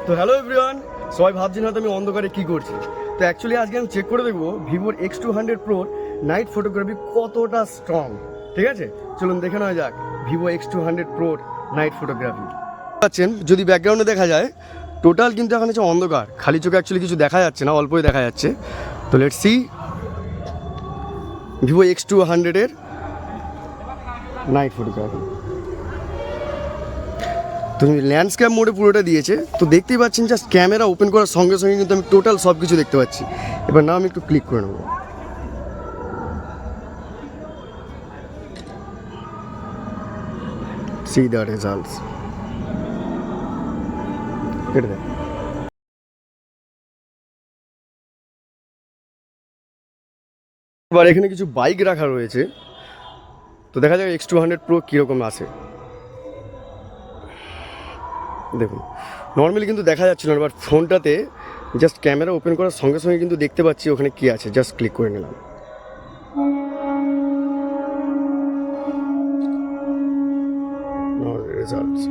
তো hello everyone, সবাই ভাবছেন হয়তো আমি অন্ধকারে কী করছি। তো অ্যাকচুয়ালি আজকে আমি চেক করে দেখবো ভিভোর X200 Proর নাইট ফটোগ্রাফি কতটা স্ট্রং। ঠিক আছে, চলুন দেখে নেওয়া যাক ভিভো X200 Proর নাইট ফটোগ্রাফি। পাচ্ছেন যদি ব্যাকগ্রাউন্ডে দেখা যায়, টোটাল কিন্তু এখন হচ্ছে অন্ধকার, খালি চোখে অ্যাকচুয়ালি কিছু দেখা যাচ্ছে না, অল্পই দেখা যাচ্ছে। তো লেটস সি ভিভো X200 এর নাইট ফটোগ্রাফি। তো ল্যান্ডস্কেপ মোডে পুরোটা দিয়েছে, তো দেখতেই পাচ্ছেন জাস্ট ক্যামেরা ওপেন করার সঙ্গে সঙ্গে কিন্তু আমি টোটাল সব কিছু দেখতে পাচ্ছি। এবার না আমি একটু ক্লিক করে নেবো। See the results. কেটে দেয়। এবার এখানে কিছু বাইক রাখা রয়েছে, তো দেখা যাক X200 Pro কীরকম আছে। দেখুন নর্মালি কিন্তু দেখা যাচ্ছে না, বাট ফোনটাতে জাস্ট ক্যামেরা ওপেন করার সঙ্গে সঙ্গে কিন্তু দেখতে পাচ্ছি ওখানে কী আছে। জাস্ট ক্লিক করে নিলাম। রেজাল্টস